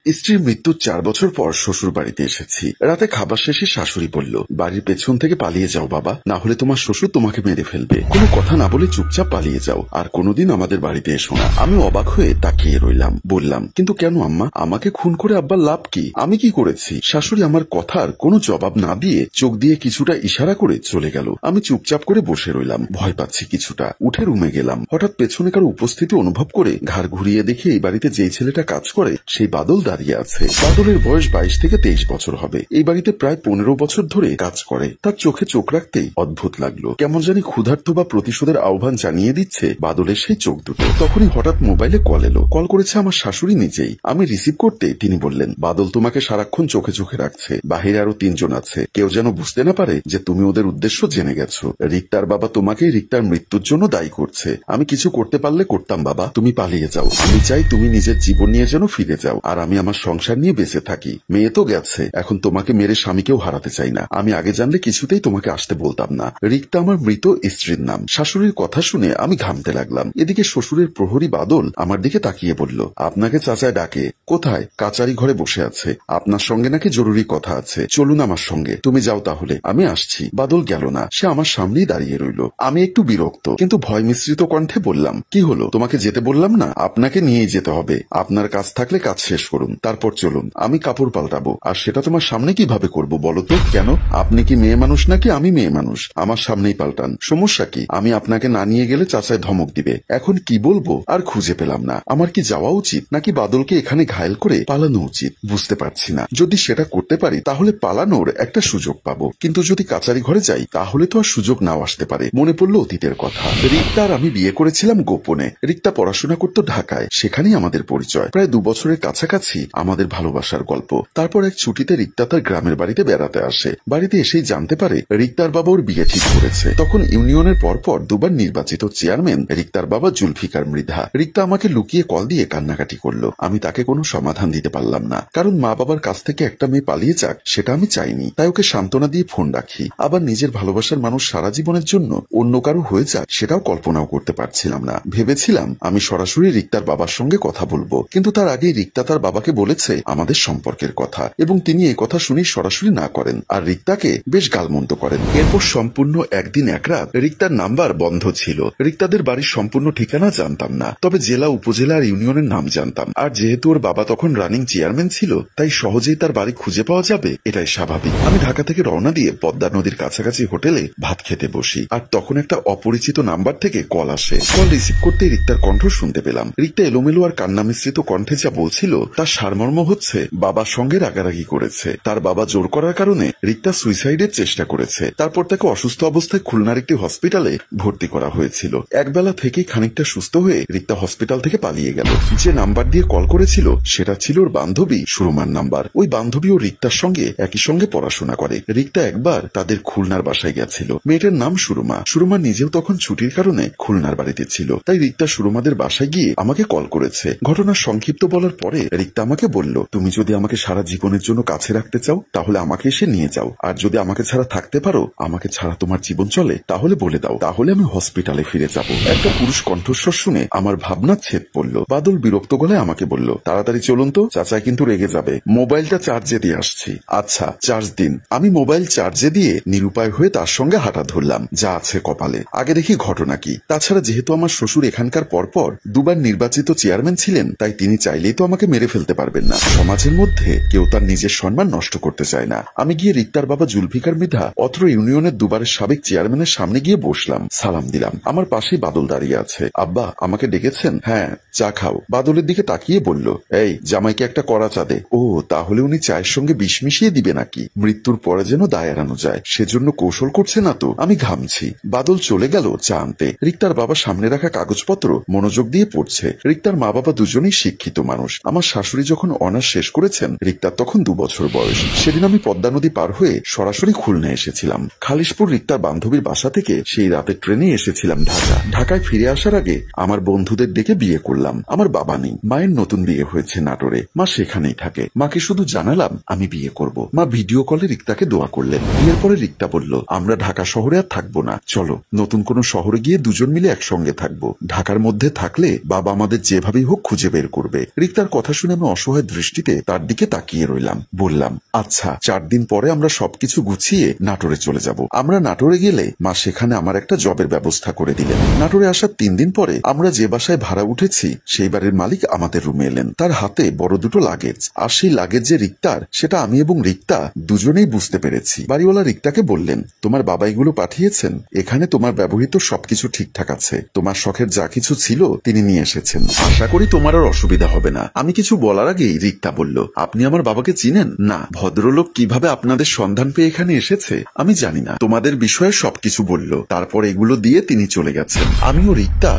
স্ত্রীর মৃত্যুর 4 বছর পর শ্বশুর বাড়িতে এসেছি। রাতে খাবার শেষে শাশুড়ি বলল, বাড়ির পেছন থেকে পালিয়ে যাও বাবা, না হলে তোমার শ্বশুর তোমাকে মেরে ফেলবে। কোনো কথা না বলে চুপচাপ পালিয়ে যাও, আর কোনোদিন আমাদের বাড়িতে এসো না। আমি অবাক হয়ে তাকিয়ে রইলাম। বললাম, কিন্তু কেন আম্মা? আমাকে খুন করে আব্বার লাভ কি? আমি কি করেছি? শাশুড়ি আমার কথার কোনো জবাব না দিয়ে চোখ দিয়ে কিছুটা ইশারা করে চলে গেল। আমি চুপচাপ করে বসে রইলাম, ভয় পাচ্ছি কিছুটা। উঠে রুমে গেলাম। হঠাৎ পেছনে কারো উপস্থিতি অনুভব করে ঘাড় ঘুরিয়ে দেখে এই বাড়িতে যেই ছেলেটা কাজ করে সেই বাদল দাঁড়িয়ে আছে। বাদলের বয়স 22 থেকে 23 বছর হবে। এই বাড়িতে প্রায় 15 বছর ধরে কাজ করে। তার চোখে চোখ রাখতেই অদ্ভুত লাগলো। কেমন জানি ক্ষুধার্ত বা প্রতিশোধের আহ্বান জানিয়ে দিচ্ছে বাদলের সেই চোখ দুটো। তখনই হঠাৎ মোবাইলে কল এলো। কল করেছে আমার শাশুড়ি নিজেই। আমি রিসিভ করতে তিনি বললেন, বাদল তোমাকে সারাক্ষণ চোখে চোখে রাখছে। বাহিরে আরো 3 জন আছে। কেউ যেন বুঝতে না পারে যে তুমি ওদের উদ্দেশ্য জেনে গেছো। রিক্তার বাবা তোমাকেই রিক্তার মৃত্যুর জন্য দায়ী করছে। আমি কিছু করতে পারলে করতাম বাবা, তুমি পালিয়ে যাও। আমি চাই তুমি নিজের জীবন নিয়ে যেন ফিরে যাও, আর আমি আমার সংসার নিয়ে বেঁচে থাকি। মেয়ে তো গেছে, এখন তোমাকে মেরে স্বামীকেও হারাতে চাই না। আমি আগে জানলে কিছুতেই তোমাকে আসতে বলতাম না। রিক্তা আমার মৃত স্ত্রীর নাম। শাশুড়ির কথা শুনে আমি ঘামতে লাগলাম। এদিকে শ্বশুরের প্রহরী বাদল আমার দিকে তাকিয়ে বলল, আপনাকে চাচায় ডাকে। কোথায়? কাচারি ঘরে বসে আছে। আপনার সঙ্গে নাকি জরুরি কথা আছে। চলুন আমার সঙ্গে। তুমি যাও তাহলে, আমি আসছি। বাদল গেল না, সে আমার সামনেই দাঁড়িয়ে রইল। আমি একটু বিরক্ত কিন্তু ভয় মিশ্রিত কণ্ঠে বললাম, কি হলো? তোমাকে যেতে বললাম না? আপনাকে নিয়েই যেতে হবে। আপনার কাজ থাকলে কাজ শেষ করুন, তারপর চলুন। আমি কাপড় পাল্টাবো। আর সেটা তোমার সামনে কিভাবে করবো বলো তো? কেন? আপনি কি মেয়ে মানুষ নাকি আমি মেয়ে মানুষ? আমার সামনেই পাল্টান, সমস্যা কি? আমি আপনাকে না নিয়ে গেলে চাচায় ধমক দিবে। এখন কি বলবো আর খুঁজে পেলাম না। আমার কি যাওয়া উচিত নাকি বাদলকে এখানে ঘায়েল করে পালানো উচিত? বুঝতে পারছি না। যদি সেটা করতে পারি তাহলে পালানোর একটা সুযোগ পাবো, কিন্তু যদি কাচারি ঘরে যাই তাহলে তো আর সুযোগ নাও আসতে পারে। মনে পড়লো অতীতের কথা। রিক্তা আর আমি বিয়ে করেছিলাম গোপনে। রিক্তা পড়াশোনা করতো ঢাকায়, সেখানেই আমাদের পরিচয়। প্রায় 2 বছরের কাছাকাছি আমাদের ভালোবাসার গল্প। তারপর এক ছুটিতে রিক্তা তার গ্রামের বাড়িতে বেড়াতে আসে। বাড়িতে এসেই জানতে পারে রিক্তার বাবা ওর বিয়ে ঠিক করেছে। তখন ইউনিয়নের পরপর 2 বার নির্বাচিত চেয়ারম্যান রিক্তার বাবা জুলফিকার মৃধা। রিক্তা আমাকে লুকিয়ে কল দিয়ে কান্নাকাটি করলো। আমি তাকে কোনো সমাধান দিতে পারলাম না, কারণ মা বাবার কাছ থেকে একটা মেয়ে পালিয়ে যাক সেটা আমি চাইনি। তাই ওকে সান্ত্বনা দিয়ে ফোন রাখি। আবার নিজের ভালোবাসার মানুষ সারা জীবনের জন্য অন্য কারো হয়ে যাক সেটাও কল্পনাও করতে পারছিলাম না। ভেবেছিলাম আমি সরাসরি রিক্তার বাবার সঙ্গে কথা বলবো, কিন্তু তার আগেই রিক্তা তার বাবাকে বলেছে আমাদের সম্পর্কের কথা, এবং তিনি এই কথা শুনেই সরাসরি না করেন আর রিক্তাকে বেশ গালমন্দ করেন। এরপর সম্পূর্ণ একদিন এক রাত রিক্তার নাম্বার বন্ধ ছিল। রিক্তাদের বাড়ির সম্পূর্ণ ঠিকানা জানতাম না, তবে জেলা, উপজেলা আর ইউনিয়নের নাম জানতাম। আর যেহেতু ওর বাবা তখন রানিং চেয়ারম্যান ছিল, তাই সহজেই তার বাড়ি খুঁজে পাওয়া যাবে এটাই স্বাভাবিক। আমি ঢাকা থেকে রওনা দিয়ে পদ্মা নদীর কাছাকাছি হোটেলে ভাত খেতে বসি, আর তখন একটা অপরিচিত নাম্বার থেকে কল আসে। কল রিসিভ করতেই রিক্তার কণ্ঠ শুনতে পেলাম। রিক্তা এলোমেলো আর কান্না মিশ্রিত কণ্ঠে যা বলছিল তার সারমর্ম হচ্ছে বাবার সঙ্গে রাগারাগি করেছে। তার বাবা জোর করার কারণে রিক্তা সুইসাইডের চেষ্টা করেছে। তারপর তাকে অসুস্থ অবস্থায় খুলনার একটি হসপিটালে ভর্তি করা হয়েছিল। একবেলা থেকেই খানিকটা সুস্থ হয়ে রিক্তা হসপিটাল থেকে পালিয়ে গেল। যে নাম্বার দিয়ে কল করেছিল সেটা ছিল ওর বান্ধবী সুরমার নাম্বার। ওই বান্ধবী ও রিক্তার সঙ্গে একই সঙ্গে পড়াশোনা করে। রিক্তা একবার তাদের খুলনার বাসায় গেছিল। মেয়েটার নাম সুরমা। সুরমা নিজেও তখন ছুটির কারণে খুলনার বাড়িতে ছিল, তাই রিক্তা সুরমাদের বাসায় গিয়ে আমাকে কল করেছে। ঘটনার সংক্ষিপ্ত বলার পরে রিক্তা আমাকে বলল, তুমি যদি আমাকে সারা জীবনের জন্য কাছে রাখতে চাও তাহলে আমাকে এসে নিয়ে যাও, আর যদি আমাকে ছাড়া থাকতে পারো, আমাকে ছাড়া তোমার জীবন চলে, তাহলে বলে দাও, তাহলে আমি হসপিটালে ফিরে যাব। একটা পুরুষ কণ্ঠস্বর শুনে আমার ভাবনা ছেদ পড়ল। বাদল বিরক্ত গলায় আমাকে বলল, তাড়াতাড়ি চলুন তো, চাচা কিন্তু রেগে যাবে। মোবাইলটা চার্জে দিয়ে আসছি। আচ্ছা, চার্জ দিন। আমি মোবাইল চার্জে দিয়ে নিরুপায় হয়ে তার সঙ্গে হাঁটা ধরলাম, যা আছে কপালে। আগে দেখি ঘটনা কি। তাছাড়া যেহেতু আমার শ্বশুর এখানকার পরপর 2 বার নির্বাচিত চেয়ারম্যান ছিলেন, তাই তিনি চাইলেই তো আমাকে মেরে ফেলতে পারবেন না। সমাজের মধ্যে কেউ তার নিজের সম্মান নষ্ট করতে চায় না। আমি গিয়ে রিক্তার বাবা জুলফিকার মৃধা অত্র ইউনিয়নের 2 বারের সাবেক চেয়ারম্যানের সামনে গিয়ে বসলাম, সালাম দিলাম। আমার পাশেই বাদল দাঁড়িয়ে আছে। আব্বা, আমাকে ডেকেছেন? হ্যাঁ, চা খাও। বাদলের দিকে তাকিয়ে বলল, এই জামাইকে একটা কড়া চা দে। ও, তাহলে উনি চায়ের সঙ্গে বিষ মিশিয়ে দিবে নাকি? মৃত্যুর পরে যেন দায় এড়ানো যায় সেজন্য কৌশল করছে না তো? আমি ঘামছি। বাদল চলে গেল চা আনতে। রিক্তার বাবা সামনে রাখা কাগজপত্র মনোযোগ দিয়ে পড়ছে। রিক্তার মা বাবা দুজনেই শিক্ষিত মানুষ। আমার শাশুড়ি যখন অনার্স শেষ করেছেন, রিক্তার তখন 2 বছর বয়স। সেদিন আমি পদ্মা নদী পার হয়ে সরাসরি খুলনা এসেছিলাম। খালিশপুর রিক্তার বান্ধবীর বাসা থেকে সেই রাতে ট্রেনে এসেছিলাম ঢাকা। ঢাকায় ফিরে আসার আগে আমার বন্ধুদের ডেকে বিয়ে করলাম। আমার বাবা নেই, মায়ের নতুন বিয়ে হয়েছে নাটোরে। মা সেখানেই থাকে। মাকে শুধু জানালাম আমি বিয়ে করব। মা ভিডিও কলে রিক্তাকে দোয়া করলেন। বিয়ের পরে রিক্তা বলল, আমরা ঢাকা শহরে আর থাকবো না, চলো নতুন কোনো শহরে গিয়ে দুজন মিলে একসঙ্গে থাকবো। ঢাকার মধ্যে থাকলে বাবা আমাদের যেভাবেই হোক খুঁজে বের করবে। রিক্তার কথা শুনে আমি অসহায় দৃষ্টিতে তার দিকে তাকিয়ে রইলাম। বললাম, আচ্ছা 4 দিন পরে আমরা সবকিছু গুছিয়ে নাটোরে চলে যাব। আমরা নাটোরে গেলে মা সেখানে আমার একটা জবের ব্যবস্থা করে দিলেন। নাটোরে আসার 3 দিন পরে আমরা যে বাসায় ভাড়া উঠেছি সেই বাড়ির মালিক আমাদের রুমে এলেন। তার হাতে বড় দুটো লাগেজ, আর সেই লাগেজ যে রিক্তার সেটা আমি এবং রিক্তা দুজনেই বুঝতে পেরেছি। বাড়িওয়ালা রিক্তাকে বললেন, তোমার বাবা এগুলো পাঠিয়েছেন, এখানে তোমার ব্যবহৃত সবকিছু ঠিকঠাক আছে, তোমার শখের যা কিছু ছিল তিনি নিয়ে এসেছেন, আশা করি তোমার আর অসুবিধা হবে না। আমি কিছু বলার আগেই রিক্তা বলল, আপনি আমার বাবাকে চিনেন? না। ভদ্রলোক কিভাবে আপনাদের সন্ধান পেয়ে এখানে এসেছে আমি জানি না, তোমাদের বিষয়ে সবকিছু বলল, তারপর এগুলো দিয়ে তিনি চলে গেছেন। আমিও রিক্তা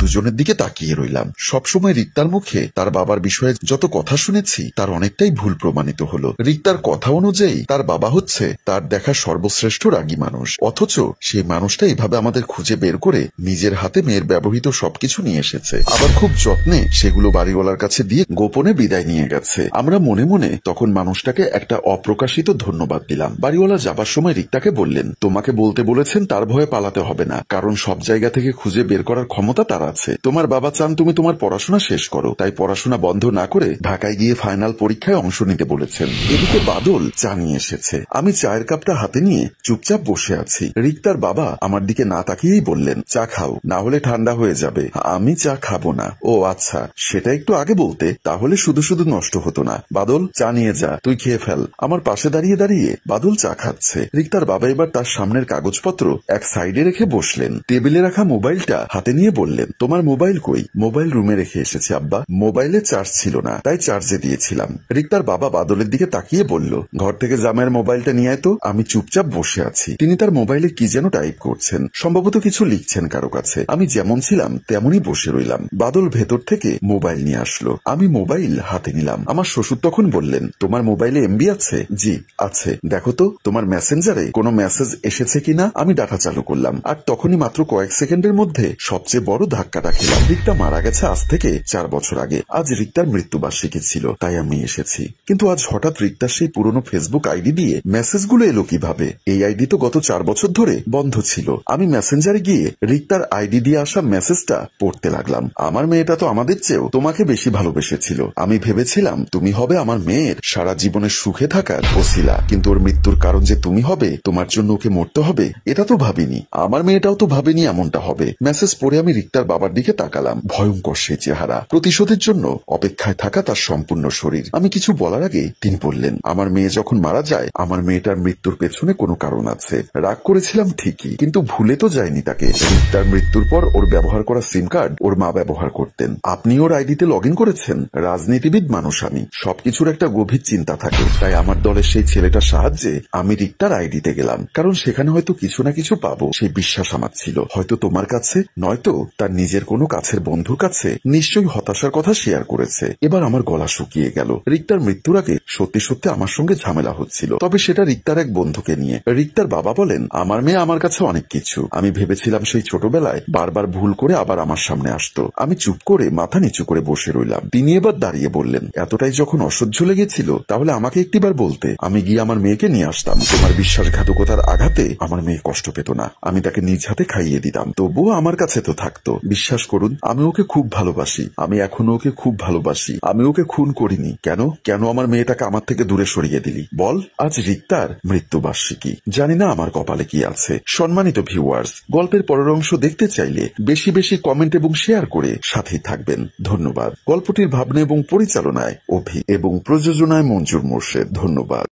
দুজনের দিকে তাকিয়ে রইলাম। সবসময় রিক্তার মুখে তার বাবার বিষয়ে যত কথা শুনেছি তার অনেকটাই ভুল প্রমাণিত হলো। রিক্তার কথা অনুযায়ী তার বাবা হচ্ছে তার দেখা সর্বশ্রেষ্ঠ রাগী মানুষ, অথচ সেই মানুষটা এভাবে আমাদের খুঁজে বের করে নিজের হাতে মেয়ের ব্যবহৃত সবকিছু নিয়ে এসেছে, আবার খুব যত্নে সেগুলো বাড়িওয়ালার কাছে দিয়ে গোপনে বিদায় নিয়ে গেছে। আমরা মনে মনে তখন মানুষটাকে একটা অপ্রকাশিত ধন্যবাদ দিলাম। বাড়িওয়ালা যাবার সময় রিক্তাকে বললেন, তোমাকে বলতে বলেছেন তার ভয়ে পালাতে হবে না, কারণ সব জায়গা থেকে খুঁজে বের করার ক্ষমতা তার আছে। তোমার বাবা চান তুমি তোমার পড়াশোনা শেষ করো, তাই পড়াশোনা বন্ধ না করে ঢাকায় গিয়ে ফাইনাল পরীক্ষায় অংশ নিতে বলেছেন। এদিকে বাদল চা নিয়ে এসেছে। আমি চায়ের কাপটা হাতে নিয়ে চুপচাপ বসে আছি। রিক্তার বাবা আমার দিকে না তাকিয়েই বললেন, চা খাও, না হলে ঠান্ডা হয়ে যাবে। আমি চা খাবো না। ও আচ্ছা, সেটা একটু আগে বলতে, তাহলে শুধু শুধু নষ্ট হতো না। বাদল, চা নিয়ে যা, তুই খেয়ে ফেল। আমার পাশে দাঁড়িয়ে দাঁড়িয়ে বাদল চা খাচ্ছে। রিক্তার বাবা এবার তার সামনের কাগজপত্র এক সাইডে রেখে বসলেন। টেবিলে রাখা মোবাইলটা হাতে নিয়ে বললেন, তোমার মোবাইল কই? মোবাইল রুমে রেখে এসেছি আব্বা, মোবাইলে চার্জ ছিল না তাই চার্জে দিয়েছিলাম। রিক্তার বাবা বাদলের দিকে তাকিয়ে বলল, ঘর থেকে জামাইয়ের মোবাইলটা নিয়ে আয় তো। আমি চুপচাপ বসে আছি। তিনি তার মোবাইলে কি যেন টাইপ করছেন, সম্ভবত কিছু লিখছেন কারো কাছে। আমি যেমন ছিলাম তেমনই বসে রইলাম। বাদল ভেতর থেকে মোবাইল নিয়ে আসলো। আমি মোবাইল হাতে নিলাম। আমার শ্বশুর তখন বললেন, তোমার মোবাইলে এমবি আছে? জি আছে। দেখো তো তোমার মেসেঞ্জারে কোনো মেসেজ এসেছে কিনা। আমি ডাটা চালু করলাম, আর তখনই মাত্র কয়েক সেকেন্ডের মধ্যে সবচেয়ে বড় ধাক্কাটা খেলাম। রিক্তা মারা গেছে আজ থেকে 4 বছর আগে। আজ রিক্তার মৃত্যুবার্ষিকী ছিল, তাই আমি এসেছি। কিন্তু আজ হঠাৎ রিক্তার সেই পুরনো ফেসবুক আইডি দিয়ে মেসেজগুলো এলো কিভাবে? এই আইডি তো গত 4 বছর ধরে বন্ধ ছিল। আমি মেসেঞ্জারে গিয়ে রিক্তার আইডি দিয়ে আসা মেসেজটা পড়তে লাগলাম। আমার মেয়েটা তো আমাদের চেয়েও তোমাকে বেশি ভালোবেসেছিল। আমি ভেবেছিলাম তুমি হবে আমার মেয়ের সারা জীবনের সুখে থাকার ওসিলা, কিন্তু ওর মৃত্যুর কারণ যে তুমি হবে, তোমার জন্য ওকে মরতে হবে, এটা তো ভাবিনি। আমার মেয়েটাও তো ভাবেনি এমনটা হবে। মেসেজ পড়ে আমি রিক্তার বাবার দিকে তাকালাম। ভয়ঙ্কর সেই চেহারা, প্রতিশোধের জন্য অপেক্ষায় থাকা তার সম্পূর্ণ শরীর। আমি কিছু বলার আগে তিনি বললেন, আমার মেয়ে যখন মারা যায়, আমার মেয়েটার মৃত্যুর পেছনে কোনো কারণ আছে। রাগ করেছিলাম ঠিকই, কিন্তু ভুলে তো যায়নি তাকে। রিক্তার মৃত্যুর পর ওর ব্যবহার করা সিম কার্ড ওর মা ব্যবহার করতেন। আপনি ওর আইডিতে লগ ইন করেছেন। রাজনীতিবিদ মানুষ আমি, সবকিছুর একটা গভীর চিন্তা থাকে, তাই আমার দলের সেই ছেলেটার সাহায্যে আমি রিক্তার আইডিতে গেলাম, কারণ সেখানে হয়তো কিছু না কিছু পাবো সেই বিশ্বাস আমার ছিল। হয়তো তোমার কাছে, নয়তো তার নিজের কোনো কাছের বন্ধুর কাছে নিশ্চয়ই হতাশার কথা শেয়ার করেছে। এবার আমার গলা শুকিয়ে গেল। রিক্তার মৃত্যুর আগে সত্যি সত্যি আমার সঙ্গে ঝামেলা হচ্ছিল, তবে সেটা রিক্তার এক বন্ধুকে নিয়ে। রিক্তার বাবা বলেন, আমার মেয়ে আমার কাছে অনেক কিছু। আমি ভেবেছিলাম সেই ছোটবেলায় বারবার ভুল করে আবার আমার সামনে আসতো। আমি চুপ করে মাথা নিচু করে বসে রইলাম। তিনি এবার দাঁড়িয়ে বললেন, এতটাই যখন অসহ্য লেগেছিল তাহলে আমাকে একটিবার বলতে, আমি গিয়ে আমার মেয়েকে নিয়ে আসতাম। তোমার বিশ্বাসঘাতকতার আঘাতে আমার মেয়ে কষ্ট পেত না, আমি তাকে নিজ হাতে খাইয়ে দিতাম, তবুও আমার কাছে তো থাকতো। বিশ্বাস করুন, আমি ওকে খুব ভালোবাসি। আমি এখনো ওকে খুব ভালোবাসি। আমি ওকে খুন করিনি। কেন কেন আমার মেয়েটাকে আমার থেকে দূরে সরিয়ে দিলি বল? আজ রিক্তার মৃত্যুবার্ষিকী। জানি না আমার কপালে কি আছে। সম্মানিত ভিউয়ার্স, গল্পের পরের অংশ দেখতে চাইলে বেশি বেশি কমেন্ট এবং শেয়ার করে সাথেই থাকবেন। ধন্যবাদ। গল্পটির ভাবনা এবং পরিচালনায় অভি এবং প্রযোজনায় মঞ্জুর মোর্শেদ। ধন্যবাদ।